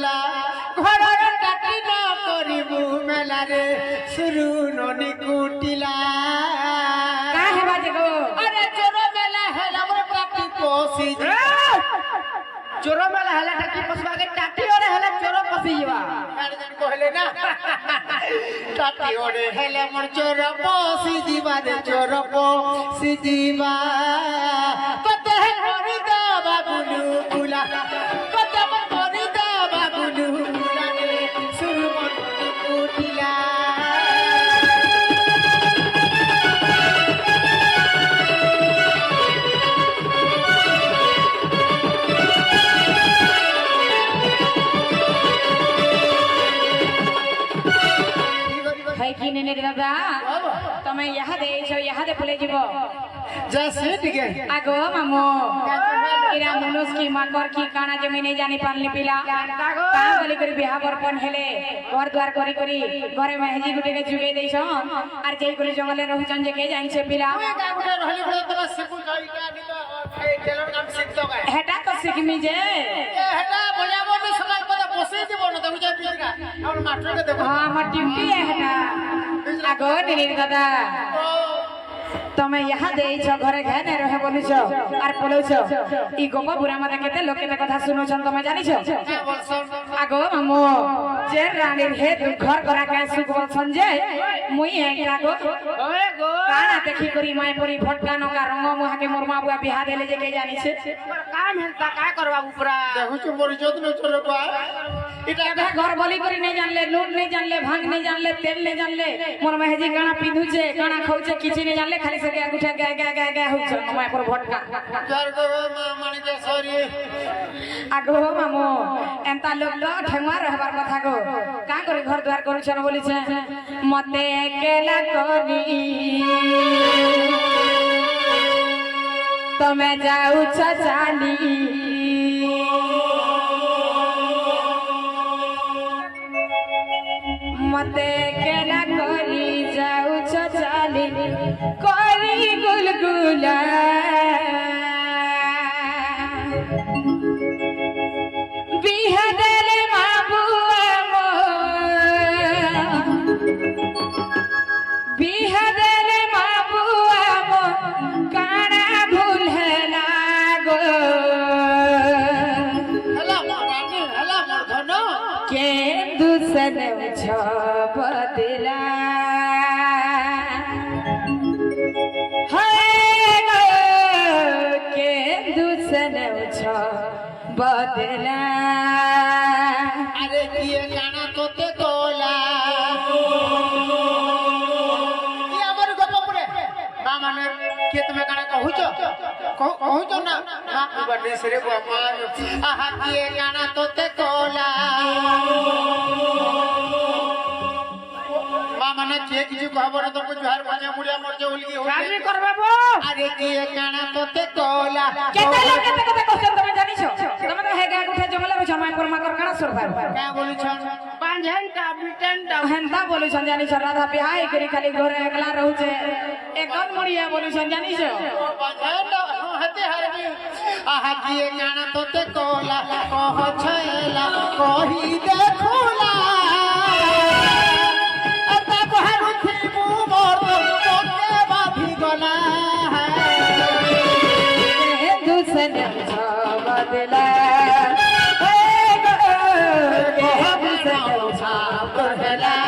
মেলা ঘরের টাকি ন করিবু মেলা রে শুরু ননি কুটিলা কাহে বাজে গো আরে চোর মেলা হেলা মোর টাকি পসি চোর মেলা হেলা টাকি পসবা কে টাকি ওরে হেলা চোর পসি যাবা গার্জেন কইলে না টাকি ওরে হেলা মোর চোর পসি দিবা রে চোর পসি দিবা কতে করি দা বাবুলু বুলা কতে করি দা বাবুলু বুলা রে শুরু ননি কুটিলা है कि नहीं रे दादा तमे यहाँ दे बोले जीव जैसे ठीक है आगो मामो इरा मनुष्य की माकर की काना जमी नहीं जानी पालनी पिला का बोली करी बिहा बरपन हेले घर द्वार करी करी घरे मेहजी गुटे के जुगे देछन आर जेई कोली जंगले रहउचन जे के जाइन से पिला का गुटे रहली बड़े तोरा स्कूल जाई का नी तो ए टेलर काम सीख तो गए हेटा तो सिखमी जे ए हेटा बजाबो में सकाल पता बसे देबो न तो बुझा पिरा और मास्टर के देखो हां हमर ड्यूटी है हेटा आगो नीर दादा तमे यहाँ दे घरे घेने रहे बोलुछ आर बोलुछ ई गोपा बुरा माता केते लोक केते कथा सुनोछन तमे जानिछ आगो मामो जे रानी हे तू घर करा के सुख बोलछन जे मुई एक लागो ओए गो काना देखि करी माय परी फटका नका रंग मुहा के मोर मां बुआ बिहा देले जे के जानिछ काम हेता का करबा उपरा देखु छु मोर इज्जत न चलो बा इटा घर बोली करी नहीं जानले लूट नहीं जानले भांग नहीं जानले तेल नहीं जानले मोर मेहजी काना पिंधुचे काना खाउचे किछि नहीं जानले खाली से गुठा गा गा गा गा होछ माय पर भटका चार गो माने के सॉरी आगो मामो एंता लोग लो ठेंगवा रहबार कथा गो का करे घर द्वार करू छन बोली छे मते अकेला करी तमे जाऊ छ चाली मते अकेला करी जाऊ छ चाली करी गुलगुला बिहदले माबुआ मो बिहदले माबुआ मो काना भूल है लागो हला माने हला धनो के दुसन छबदला बदला अरे किए गाना तोते कोला ये हमर गप पड़े ना माने के तुम्हें गाना कहूचो ना हां बड़े सरे बाबा आहा किए गाना तोते कोला माने के किछु खबर तो कुछ हर बाजे मुड़िया मर जे उलगी हो शादी करबाबो अरे किए गाना तोते कोला केते लोग केते केते क्वेश्चन तमे जानिछो तमे तो हेगा उठे जमले बछ माय पर माकर काना सरबार का बोली छन पांझेंटा बिटेंटा हेंता बोली छन जानिछो राधा बिहाई करी खाली घरे एकला रहू छे एकन मुड़िया बोली छन जानिछो पांझेंटा हते हरबी आहा किए गाना तोते कोला कह छेला कही देखोला दुसन बदला बदला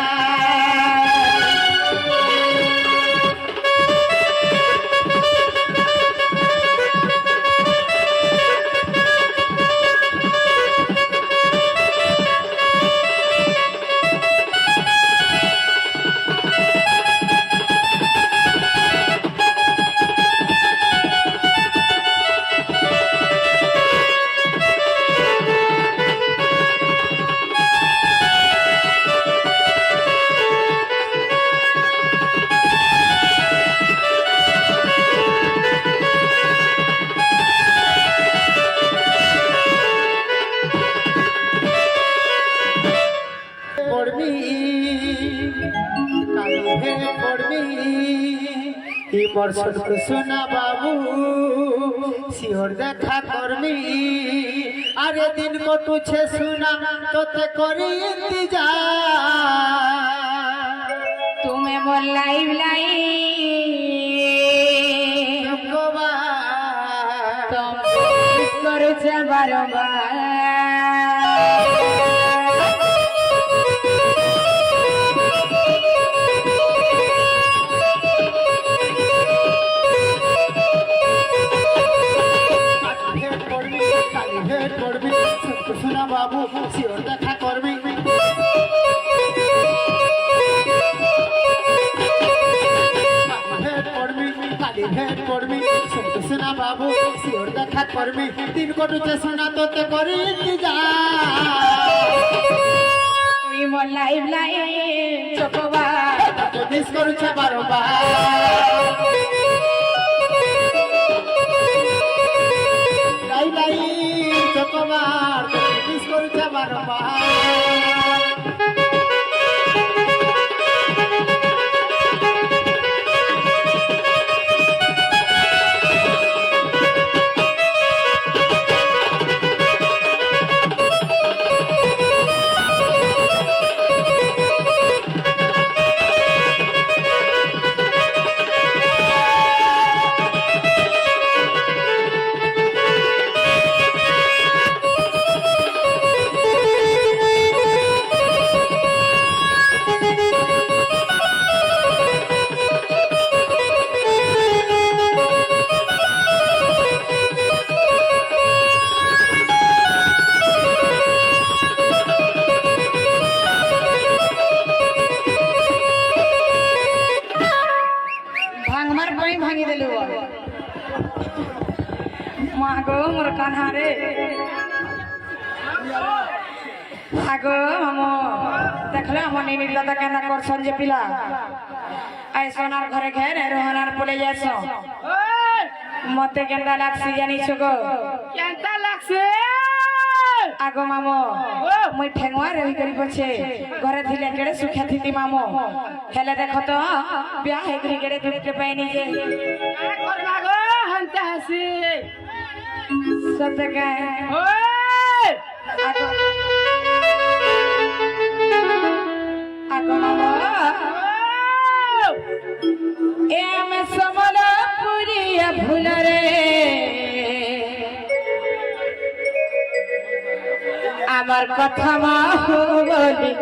बरसत को सुना बाबू सिहर देखा करमी আরে দিন কটুছে শুনা তোতে করি ইন্তজার তুমি মোর লাইভ করছে বারবার ভেট করবি শোনা বাবু শিওর দেখা করবি ভেট করবি কালি ভেট করবি শোনা বাবু শিওর দেখা করবি দিন কটুছে শোনা তোতে করি তুই মোর লাইভ চকবা মিস করছে বারবার চকবার মিস করছে বারবার ভাঙি দিলু মা গো মোর কান্হা রে আগো মামো দেখলে আমার নির্লতা কেনা করছন যে পিলা আই সোনার ঘরে ঘেরে রোহনার পলে যাস মতে কেন্দা লাগছে জানিছ গো কেনটা লাগছে আগো মামো মুই ঠেঙ্গুয়া রহি করি পছে ঘরে থিলে কেড়ে সুখে থিতি মামো হেলে দেখো তো বিয়া হে করি কেড়ে দেখতে পাইনি যে করবা গো হন্তা হাসি সত্যি কে ওই আগো আগো মামো এম সমলা পুরিয়া ভুলরে আমার কথা মাহু বলি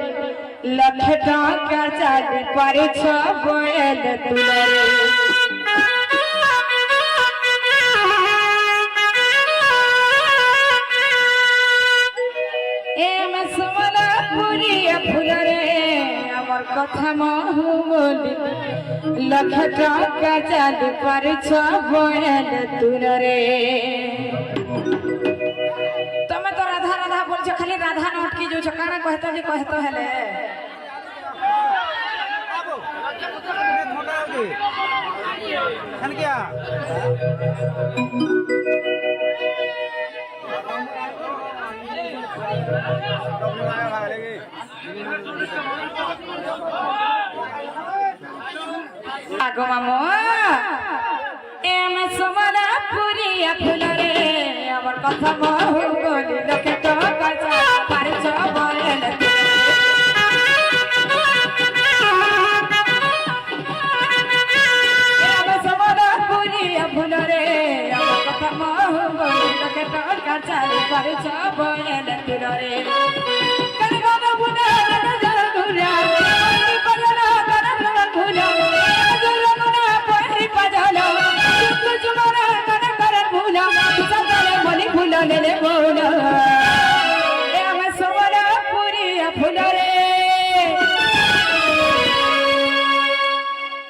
লক্ষে টাকা চালি পারিছ বয়েল তুলে এম সমলা পুরিয়া ফুলরে আমার কথা মাহু বলি লক্ষে টাকা চালি পারিছ বয়েল তুলে তুমি তো রাধা রাধা বলছো খালি রাধা নটকি যাচ্ছ কাଣା কহতো যে কহতো হেলে আগো মামো এম সমলা পুরিয়া ফুলরে আমার কথা মহু বলি লোকে তো কাঁচা পারিছ বয়েল এম সমলা পুরিয়া ফুলরে আমার কথা মহু বলি লোকে তো কাঁচা পারিছ বয়েল তুলরে কলগনা বুনা নজর ঘুরা কলগনা কলগনা ঘুরা জলগনা পরি পাজলো তুজ মোরা কন কর ভুলা সকালে বলি ফুল লেলে বোলা এ আমি সমলা পুরিয়া ফুলরে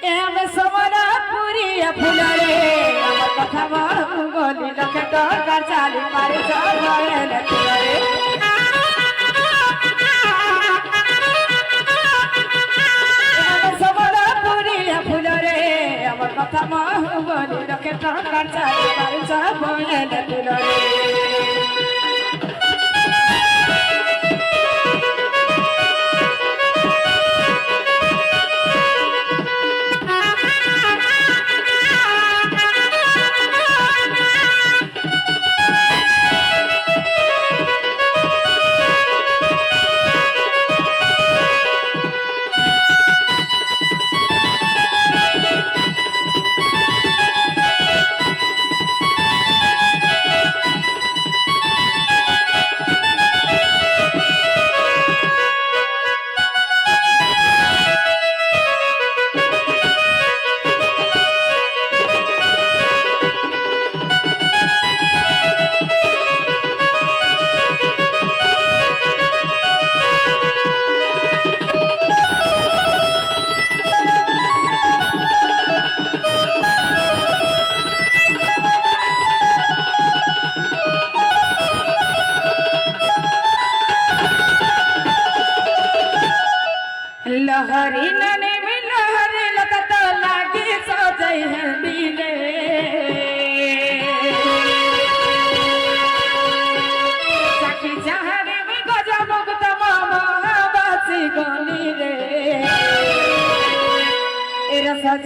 এ আমি সমলা পুরিয়া ফুলরে আমার কথা বলি লক্ষে টাকা চালি পারি চলে তুলরে ফুলরে আমার কথা মহু বলি লোকে টাকা চালি পারিছ বয়েল তুলরে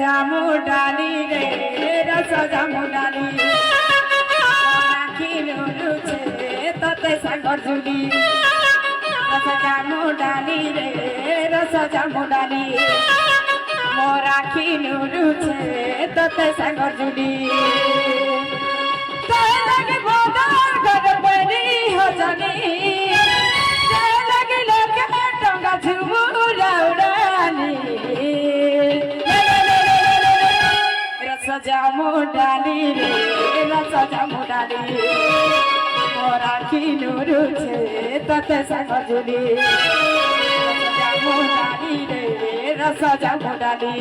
জামু ডালি রে রস জামু ডালি রাখি নুরুছে ততে সাগর জুড়ি রস জামু ডালি রে রস জামু ডালি মো রাখি নুরুছে ততে সাগর জুড়ি তাই লাগে বদর ঘর বনি হজনি তাই লাগে লোকে টঙ্গা ঝুমুরা উড়ানি রস জামু ডালি রে রস জামু ডালি মো রাখি নুরুছে ততে সাগর জুড়ি রস জামু ডালি রে রস জামু ডালি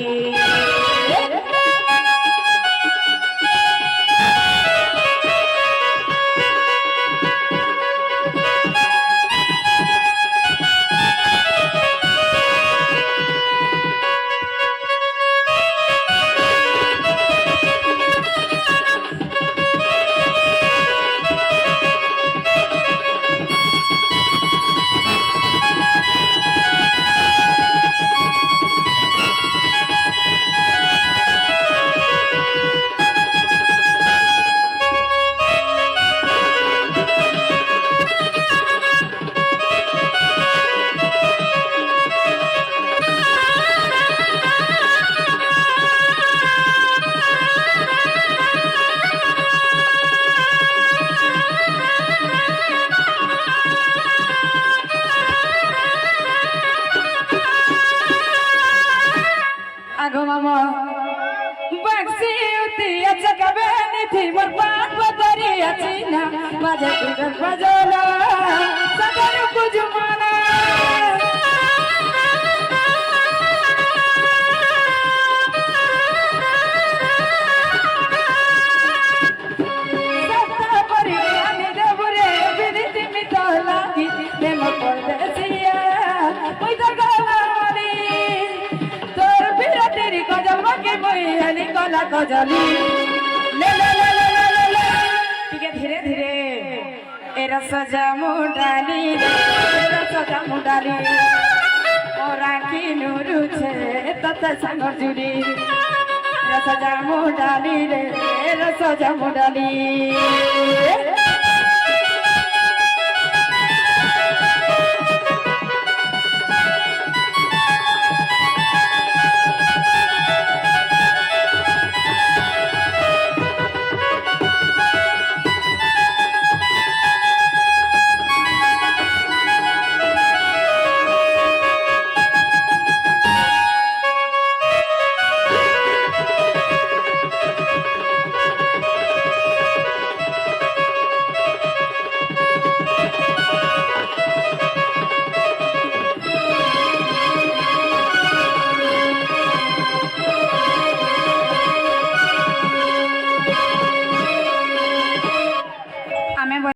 আগো মামা বাক্সি উতি আছে কবে নিথি মোর পান বতরি আছি না বাজে দুধর বাজলা সাগর কুজমানা সত্তা পরি আমি দেবরে বিদিতি মিতলা কি প্রেম পরদেশিয়া ওই দগলা মারি তোর বিরাটের গজল বাকি বইয়ানি গলা গজলি লে লে লে লে লে লে লে টিকে ধীরে ধীরে এ রস জামু ডালি রে রস জামু ডালি ও রাখি নুরুছে তত সাগর জুড়ি রস জামু ডালি রে রস জামু ডালি